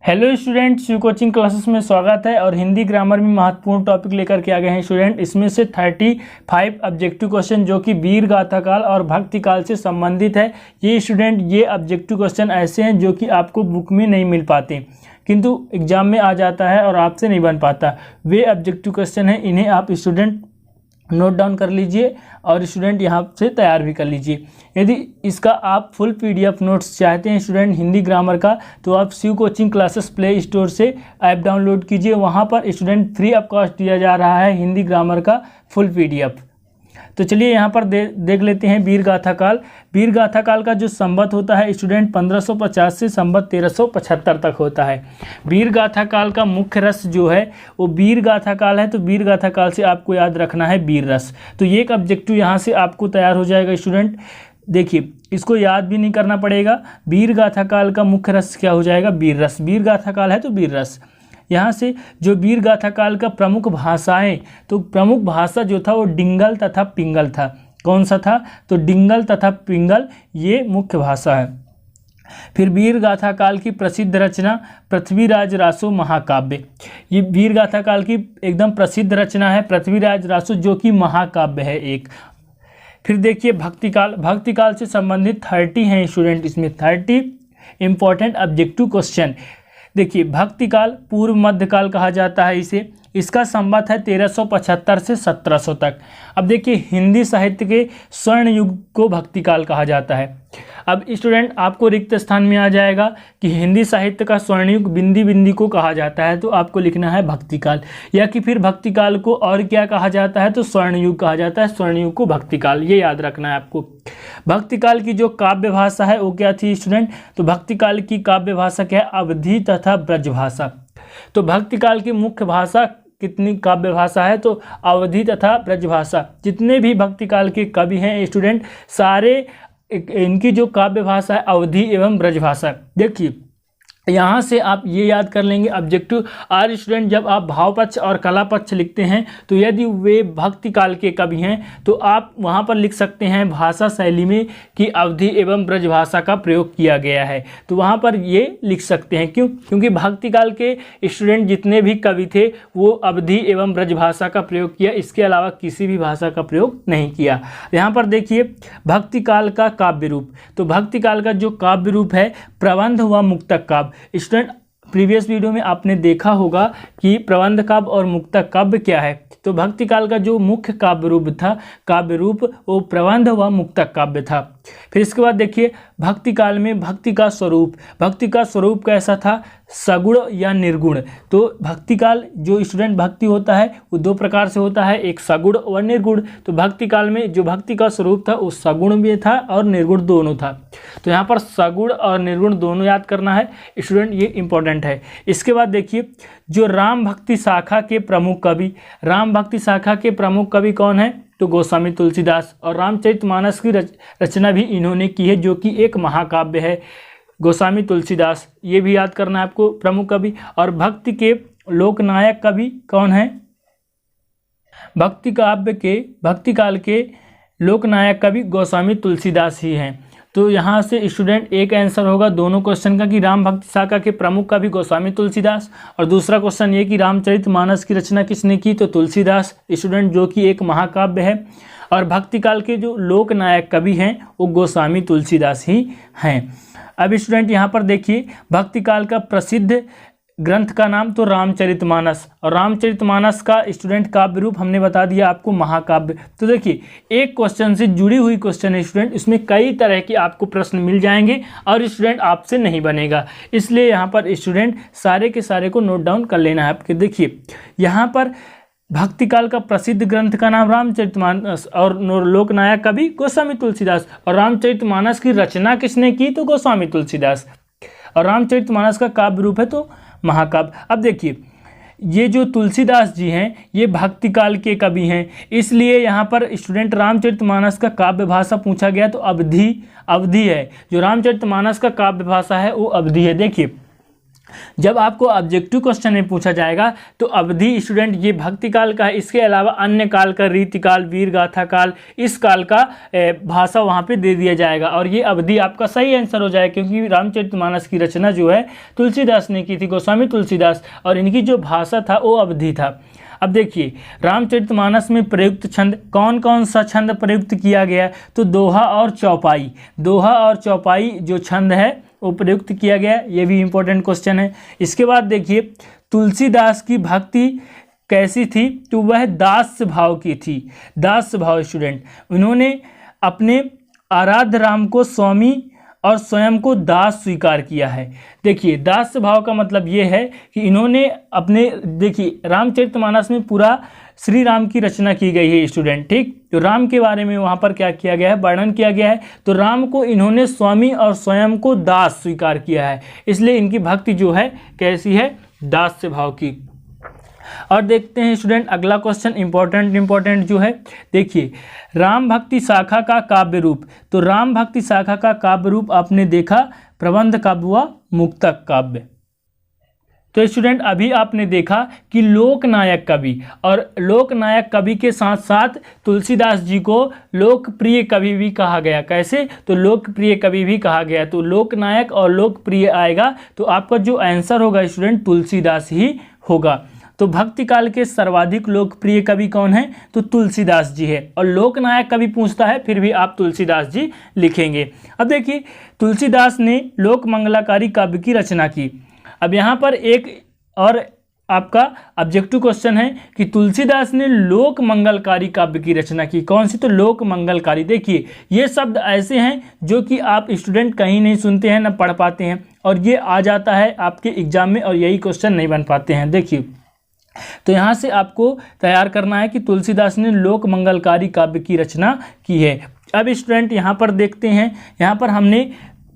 Hello student, Shiv coaching classes में स्वागत है। और हिंदी ग्रामर में महत्वपूर्ण टॉपिक लेकर के आ गए हैं स्टूडेंट। इसमें से 35 ऑब्जेक्टिव क्वेश्चन जो कि वीर गाथा काल और भक्ति काल से संबंधित है। ये स्टूडेंट ये ऑब्जेक्टिव क्वेश्चन ऐसे हैं जो कि आपको बुक में नहीं मिल पाते किंतु एग्जाम में आ जाता है और आपसे नहीं बन पाता। वे ऑब्जेक्टिव क्वेश्चन हैं, इन्हें आप स्टूडेंट नोट डाउन कर लीजिए और स्टूडेंट यहाँ से तैयार भी कर लीजिए। यदि इसका आप फुल पीडीएफ नोट्स चाहते हैं स्टूडेंट हिंदी ग्रामर का, तो आप Shiv coaching classes play store से ऐप डाउनलोड कीजिए। वहाँ पर स्टूडेंट फ्री ऑफ कॉस्ट दिया जा रहा है हिंदी ग्रामर का फुल पीडीएफ। तो चलिए यहाँ पर देख लेते हैं वीर गाथा काल। वीर गाथा काल का जो संवत होता है स्टूडेंट 1550 से संवत 1375 तक होता है। वीर गाथा काल का मुख्य रस जो है वो वीर गाथा काल है। तो वीर गाथा काल से आपको याद रखना है वीर रस। तो ये एक ऑब्जेक्टिव यहाँ से आपको तैयार हो जाएगा स्टूडेंट। देखिए, इसको याद भी नहीं करना पड़ेगा। वीर गाथा काल का मुख्य रस क्या हो जाएगा? वीर रस। वीर गाथा काल है तो वीर रस। यहाँ से जो वीर गाथा काल का प्रमुख भाषाएं, तो प्रमुख भाषा जो था वो डिंगल तथा पिंगल था। कौन सा था? तो डिंगल तथा पिंगल ये मुख्य भाषा है। फिर वीर गाथा काल की प्रसिद्ध रचना पृथ्वीराज रासो महाकाव्य। ये वीर गाथा काल की एकदम प्रसिद्ध रचना है पृथ्वीराज रासो, जो कि महाकाव्य है एक। फिर देखिए भक्ति काल। भक्ति काल से संबंधित 30 हैं स्टूडेंट, इसमें 30 इंपॉर्टेंट ऑब्जेक्टिव क्वेश्चन। देखिए, भक्ति काल पूर्व मध्यकाल कहा जाता है इसे। इसका संवत है 1375 से 1700 तक। अब देखिए, हिंदी साहित्य के स्वर्ण युग को भक्ति काल कहा जाता है। अब स्टूडेंट आपको रिक्त स्थान में आ जाएगा कि हिंदी साहित्य का स्वर्ण युग बिंदी बिंदी को कहा जाता है, तो आपको लिखना है भक्ति काल। या कि फिर भक्ति काल को और क्या कहा जाता है? तो स्वर्ण युग कहा जाता है, स्वर्ण युग को भक्ति काल, ये याद रखना है आपको। भक्ति काल की जो काव्य भाषा है वो क्या थी स्टूडेंट? तो भक्ति काल की काव्य भाषा क्या है? अवधी तथा ब्रज भाषा। तो भक्ति काल की मुख्य भाषा कितनी काव्य भाषा है? तो अवधी तथा ब्रज भाषा। जितने भी भक्ति काल के कवि हैं स्टूडेंट, सारे इनकी जो काव्य भाषा है अवधी एवं ब्रज भाषा। देखिए, यहाँ से आप ये याद कर लेंगे ऑब्जेक्टिव। और स्टूडेंट जब आप भाव पक्ष और कला पक्ष लिखते हैं, तो यदि वे भक्ति काल के कवि हैं तो आप वहाँ पर लिख सकते हैं भाषा शैली में कि अवधी एवं ब्रज भाषा का प्रयोग किया गया है। तो वहाँ पर ये लिख सकते हैं। क्यों? क्योंकि भक्ति काल के स्टूडेंट जितने भी कवि थे वो अवधी एवं ब्रज भाषा का प्रयोग किया, इसके अलावा किसी भी भाषा का प्रयोग नहीं किया। यहाँ पर देखिए भक्ति काल का काव्य रूप। तो भक्ति काल का जो काव्य रूप है प्रबंध व मुक्तक काव्य। स्टूडेंट प्रीवियस वीडियो में आपने देखा होगा कि प्रबंध काव्य और मुक्तक काव्य क्या है। तो भक्ति काल का जो मुख्य काव्य रूप था, काव्य रूप, वो प्रबंध व मुक्तक काव्य था। फिर इसके बाद देखिए भक्ति काल में भक्ति का स्वरूप। भक्ति का स्वरूप कैसा था? सगुण या निर्गुण। तो भक्ति काल जो स्टूडेंट भक्ति होता है वो दो प्रकार से होता है, एक सगुण व निर्गुण। तो भक्ति काल में जो भक्ति का स्वरूप था वो सगुण भी था और निर्गुण दोनों था। तो यहाँ पर सगुण और निर्गुण दोनों याद करना है स्टूडेंट, ये इंपॉर्टेंट है। इसके बाद देखिए जो राम भक्ति शाखा के प्रमुख कवि, राम भक्ति शाखा के प्रमुख कवि कौन है? तो गोस्वामी तुलसीदास। और रामचरितमानस की रचना भी इन्होंने की है, जो कि एक महाकाव्य है। गोस्वामी तुलसीदास, ये भी याद करना है आपको, प्रमुख कवि। और भक्ति के लोकनायक कवि कौन है? भक्ति काल के लोकनायक कवि गोस्वामी तुलसीदास ही हैं। तो यहाँ से स्टूडेंट एक आंसर होगा दोनों क्वेश्चन का कि राम भक्ति शाखा के प्रमुख कवि गोस्वामी तुलसीदास, और दूसरा क्वेश्चन ये कि रामचरितमानस की रचना किसने की? तो तुलसीदास स्टूडेंट, जो कि एक महाकाव्य है। और भक्ति काल के जो लोकनायक कवि हैं वो गोस्वामी तुलसीदास ही हैं। अब स्टूडेंट यहाँ पर देखिए भक्ति काल का प्रसिद्ध ग्रंथ का नाम तो रामचरितमानस। और रामचरितमानस का स्टूडेंट काव्य रूप हमने बता दिया आपको, महाकाव्य। तो देखिए एक क्वेश्चन से जुड़ी हुई क्वेश्चन है स्टूडेंट, इसमें कई तरह के आपको प्रश्न मिल जाएंगे और स्टूडेंट आपसे नहीं बनेगा, इसलिए यहाँ पर स्टूडेंट सारे के सारे को नोट डाउन कर लेना है आपके। देखिए यहाँ पर भक्ति काल का प्रसिद्ध ग्रंथ का नाम रामचरितमानस और लोकनायक कवि गोस्वामी तुलसीदास। और रामचरितमानस की रचना किसने की? तो गोस्वामी तुलसीदास। और रामचरितमानस का काव्य रूप है तो महाकाव्य। अब देखिए ये जो तुलसीदास जी हैं ये भक्ति काल के कवि हैं, इसलिए यहाँ पर स्टूडेंट रामचरितमानस का काव्य भाषा पूछा गया तो अवधी है। जो रामचरितमानस का काव्य भाषा है वो अवधी है। देखिए जब आपको ऑब्जेक्टिव क्वेश्चन में पूछा जाएगा तो अवधि स्टूडेंट ये भक्ति काल का है, इसके अलावा अन्य काल का रीतिकाल, वीर गाथा काल, इस काल का भाषा वहाँ पे दे दिया जाएगा और ये अवधि आपका सही आंसर हो जाएगा, क्योंकि रामचरितमानस की रचना जो है तुलसीदास ने की थी, गोस्वामी तुलसीदास, और इनकी जो भाषा था वो अवधि था। अब देखिए रामचरितमानस में प्रयुक्त छंद, कौन कौन सा छंद प्रयुक्त किया गया, तो दोहा और चौपाई, दोहा और चौपाई जो छंद है वो प्रयुक्त किया गया, ये भी इंपॉर्टेंट क्वेश्चन है। इसके बाद देखिए तुलसीदास की भक्ति कैसी थी, तो वह दास भाव की थी, दास भाव स्टूडेंट। उन्होंने अपने आराध्य राम को स्वामी और स्वयं को दास स्वीकार किया है। देखिए दास भाव का मतलब ये है कि इन्होंने अपने, देखिए रामचरितमानस में पूरा श्री राम की रचना की गई है स्टूडेंट, ठीक, तो राम के बारे में वहाँ पर क्या किया गया है, वर्णन किया गया है। तो राम को इन्होंने स्वामी और स्वयं को दास स्वीकार किया है, इसलिए इनकी भक्ति जो है कैसी है, दास भाव की। और देखते हैं स्टूडेंट अगला क्वेश्चन इंपॉर्टेंट जो है, देखिए राम भक्ति शाखा का काव्य रूप, तो राम भक्ति शाखा का काव्य रूप आपने देखा प्रबंध काव्य व मुक्तक काव्य। तो स्टूडेंट अभी आपने देखा कि लोकनायक कवि, और लोकनायक कवि के साथ साथ तुलसीदास जी को लोकप्रिय कवि भी कहा गया। कैसे, तो लोकप्रिय कवि भी कहा गया। तो लोकनायक और लोकप्रिय आएगा तो आपका जो आंसर होगा स्टूडेंट तुलसीदास ही होगा। तो भक्ति काल के सर्वाधिक लोकप्रिय कवि कौन है, तो तुलसीदास जी है। और लोकनायक कवि पूछता है फिर भी आप तुलसीदास जी लिखेंगे। अब देखिए तुलसीदास ने लोक मंगलाकारी काव्य की रचना की। अब यहाँ पर एक और आपका ऑब्जेक्टिव क्वेश्चन है कि तुलसीदास ने लोक मंगलकारी काव्य की रचना की, कौन सी, तो लोक मंगलकारी। देखिए ये शब्द ऐसे हैं जो कि आप स्टूडेंट कहीं नहीं सुनते हैं, ना पढ़ पाते हैं, और ये आ जाता है आपके एग्जाम में और यही क्वेश्चन नहीं बन पाते हैं। देखिए तो यहाँ से आपको तैयार करना है कि तुलसीदास ने लोक मंगलकारी काव्य की रचना की है। अब स्टूडेंट यहाँ पर देखते हैं, यहाँ पर हमने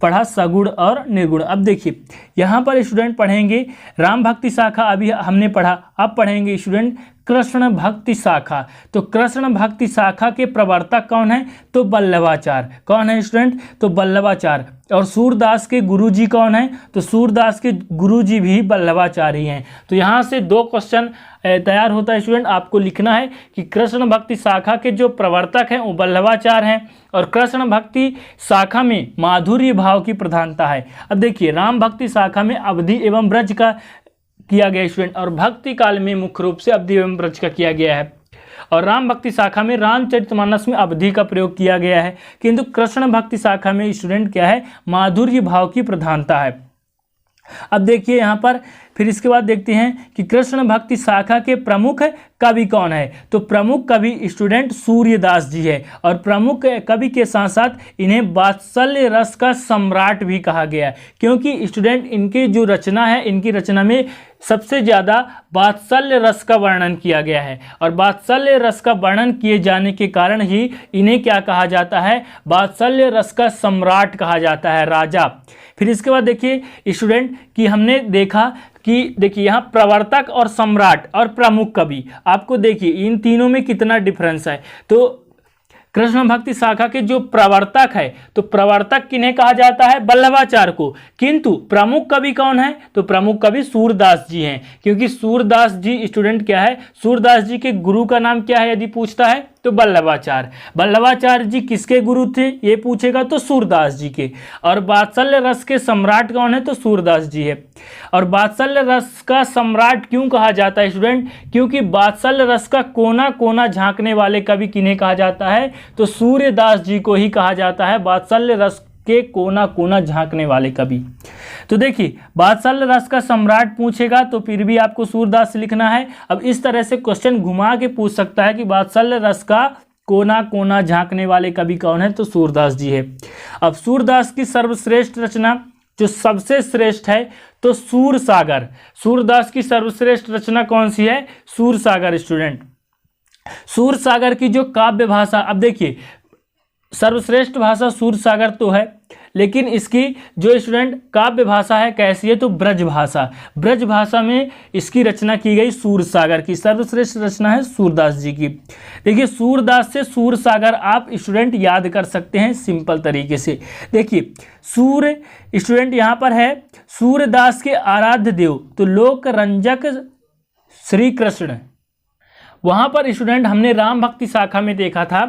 पढ़ा सगुण और निर्गुण। अब देखिए यहाँ पर स्टूडेंट पढ़ेंगे राम भक्ति शाखा, अभी हमने पढ़ा, अब पढ़ेंगे स्टूडेंट कृष्ण भक्ति शाखा। तो कृष्ण भक्ति शाखा के प्रवर्तक कौन है, तो वल्लभाचार्य। कौन है स्टूडेंट, तो वल्लभाचार्य। और सूरदास के गुरुजी कौन है, तो सूरदास के गुरुजी भी वल्लभाचार्य ही हैं। तो यहाँ से दो क्वेश्चन तैयार होता है स्टूडेंट, आपको लिखना है कि कृष्ण भक्ति शाखा के जो प्रवर्तक हैं वो वल्लभाचार्य हैं और कृष्ण भक्ति शाखा में माधुर्य भाव की प्रधानता है। अब देखिए राम भक्ति शाखा में अवधि एवं ब्रज का किया गया स्टूडेंट, और भक्ति काल में मुख्य रूप से अवधि एवं ब्रज का किया गया है। और राम भक्ति शाखा में रामचरितमानस में अवधि का प्रयोग किया गया है, किंतु कृष्ण भक्ति शाखा में स्टूडेंट क्या है, माधुर्य भाव की प्रधानता है। अब देखिए यहाँ पर फिर इसके बाद देखते हैं कि कृष्ण भक्ति शाखा के प्रमुख कवि कौन है, तो प्रमुख कवि स्टूडेंट सूर्यदास जी है। और प्रमुख कवि के साथ साथ इन्हें वात्सल्य रस का सम्राट भी कहा गया है, क्योंकि स्टूडेंट इनकी जो रचना है, इनकी रचना में सबसे ज़्यादा वात्सल्य रस का वर्णन किया गया है। और वात्सल्य रस का वर्णन किए जाने के कारण ही इन्हें क्या कहा जाता है, वात्सल्य रस का सम्राट कहा जाता है, राजा। फिर इसके बाद देखिए स्टूडेंट कि हमने देखा कि देखिए यहाँ प्रवर्तक और सम्राट और प्रमुख कवि, आपको देखिए इन तीनों में कितना डिफरेंस है। तो कृष्ण भक्ति शाखा के जो प्रवर्तक है, तो प्रवर्तक किन्हें कहा जाता है, वल्लभाचार्य को, किंतु प्रमुख कवि कौन है, तो प्रमुख कवि सूरदास जी हैं। क्योंकि सूरदास जी स्टूडेंट क्या है, सूरदास जी के गुरु का नाम क्या है यदि पूछता है तो वल्लभाचार्य। वल्लभाचार्य जी किसके गुरु थे ये पूछेगा तो सूरदास जी के। और वात्सल्य रस के सम्राट कौन है, तो सूरदास जी है। और वात्सल्य रस का सम्राट क्यों कहा जाता है स्टूडेंट, क्योंकि वात्सल्य रस का कोना कोना झांकने वाले कवि किन्हें कहा जाता है, तो सूर्यदास जी को ही कहा जाता है वात्सल्य रस के कोना कोना झांकने वाले कवि। तो देखिए वात्सल्य रस का सम्राट पूछेगा तो फिर भी आपको सूरदास लिखना है। अब इस तरह से क्वेश्चन घुमा के पूछ सकता है कि वात्सल्य रस का कोना कोना झांकने वाले कवि कौन है, तो सूरदास जी है। अब सूरदास की सर्वश्रेष्ठ रचना जो सबसे श्रेष्ठ है तो सूरसागर। सूरदास की सर्वश्रेष्ठ रचना कौन सी है, सूरसागर स्टूडेंट। सूरसागर की जो काव्य भाषा, अब देखिए सर्वश्रेष्ठ भाषा सूरसागर तो है, लेकिन इसकी जो स्टूडेंट काव्य भाषा है कैसी है, तो ब्रज भाषा। ब्रज भाषा में इसकी रचना की गई सूरसागर की। सर्वश्रेष्ठ रचना है सूरदास जी की। देखिए सूरदास से सूरसागर आप स्टूडेंट याद कर सकते हैं सिंपल तरीके से। देखिए सूर्य स्टूडेंट यहाँ पर है, सूरदास के आराध्य देव तो लोक रंजक श्री कृष्ण। वहाँ पर स्टूडेंट हमने राम भक्ति शाखा में देखा था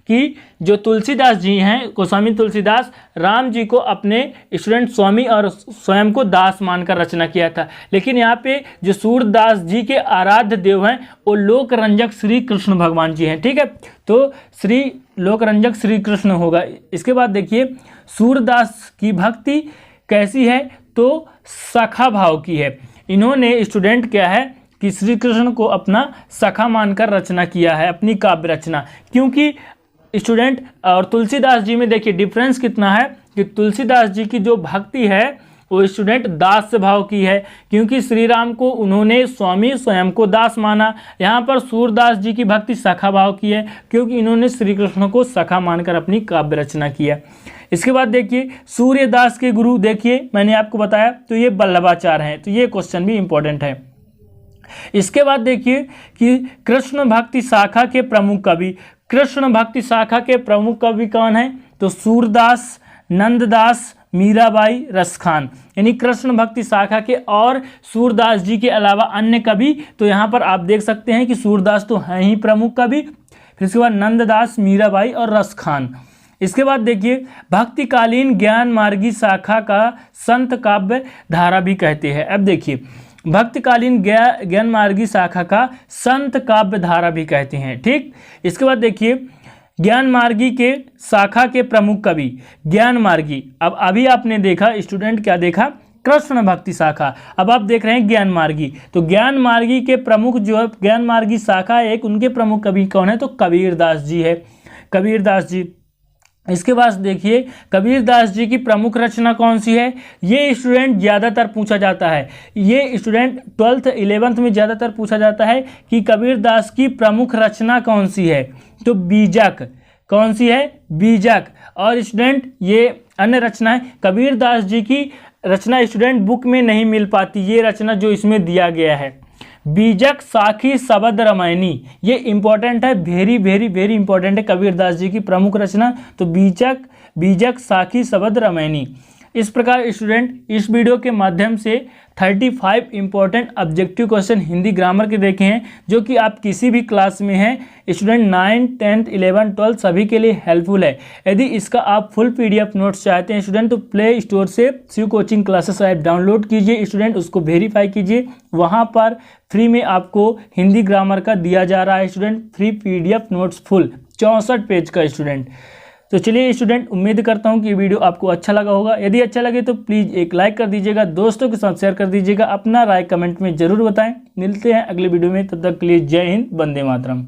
कि जो तुलसीदास जी हैं, गोस्वामी तुलसीदास, राम जी को अपने स्टूडेंट स्वामी और स्वयं को दास मानकर रचना किया था। लेकिन यहाँ पे जो सूरदास जी के आराध्य देव हैं वो लोक रंजक श्री कृष्ण भगवान जी हैं। ठीक है, तो श्री लोक रंजक श्री कृष्ण होगा। इसके बाद देखिए सूरदास की भक्ति कैसी है, तो सखा भाव की है। इन्होंने स्टूडेंट क्या है कि श्री कृष्ण को अपना सखा मानकर रचना किया है अपनी काव्य रचना। क्योंकि स्टूडेंट और तुलसीदास जी में देखिए डिफरेंस कितना है कि तुलसीदास जी की जो भक्ति है वो स्टूडेंट दास भाव की है, क्योंकि श्री राम को उन्होंने स्वामी, स्वयं को दास माना। यहाँ पर सूरदास जी की भक्ति सखा भाव की है, क्योंकि इन्होंने श्री कृष्ण को सखा मानकर अपनी काव्य रचना किया। इसके बाद देखिए सूर्यदास के गुरु, देखिए मैंने आपको बताया तो ये वल्लभाचार्य हैं, तो ये क्वेश्चन भी इंपॉर्टेंट है। इसके बाद देखिए कि कृष्ण भक्ति शाखा के प्रमुख कवि, कृष्ण भक्ति शाखा के प्रमुख कवि कौन है, तो सूरदास, नंददास, मीराबाई, रसखान। यानी कृष्ण भक्ति शाखा के और सूरदास जी के अलावा अन्य कवि, तो यहाँ पर आप देख सकते हैं कि सूरदास तो हैं ही प्रमुख कवि, फिर इसके बाद नंददास, मीराबाई और रसखान। इसके बाद देखिए भक्तिकालीन ज्ञान मार्गी शाखा का संत काव्य धारा भी कहते हैं। अब देखिए भक्तिकालीन ज्ञान मार्गी शाखा का संत काव्य धारा भी कहते हैं। ठीक, इसके बाद देखिए ज्ञान मार्गी के शाखा के प्रमुख कवि ज्ञान मार्गी। अब अभी आपने देखा स्टूडेंट क्या देखा, कृष्ण भक्ति शाखा, अब आप देख रहे हैं ज्ञान मार्गी। तो ज्ञान मार्गी के प्रमुख जो है ज्ञान मार्गी शाखा एक, उनके प्रमुख कवि कौन है, तो कबीरदास जी है, कबीरदास जी। इसके बाद देखिए कबीरदास जी की प्रमुख रचना कौन सी है, ये स्टूडेंट ज़्यादातर पूछा जाता है, ये स्टूडेंट 12th 11th में ज़्यादातर पूछा जाता है कि कबीरदास की प्रमुख रचना कौन सी है, तो बीजक। कौन सी है, बीजक। और स्टूडेंट ये अन्य रचना है, कबीरदास जी की रचना स्टूडेंट बुक में नहीं मिल पाती, ये रचना जो इसमें दिया गया है बीजक साखी शबद रामायणी, ये इंपॉर्टेंट है, वेरी वेरी वेरी इंपॉर्टेंट है कबीरदास जी की प्रमुख रचना, तो बीजक साखी शबद रामायणी। इस प्रकार स्टूडेंट इस वीडियो के माध्यम से 35 important objective question Hindi grammar के देखे हैं, जो कि आप किसी भी क्लास में हैं स्टूडेंट 9, 10, 11, 12 सभी के लिए हेल्पफुल है। यदि इसका आप फुल PDF नोट्स चाहते हैं स्टूडेंट, तो प्ले स्टोर से Shiv coaching classes app download कीजिए स्टूडेंट, उसको वेरीफाई कीजिए, वहाँ पर फ्री में आपको हिंदी ग्रामर का दिया जा रहा है student, free PDF notes full 64 page का स्टूडेंट। तो चलिए स्टूडेंट, उम्मीद करता हूँ कि ये वीडियो आपको अच्छा लगा होगा। यदि अच्छा लगे तो प्लीज़ एक लाइक कर दीजिएगा, दोस्तों के साथ शेयर कर दीजिएगा, अपना राय कमेंट में ज़रूर बताएं। मिलते हैं अगले वीडियो में, तब तक के लिए जय हिंद, वंदे मातरम।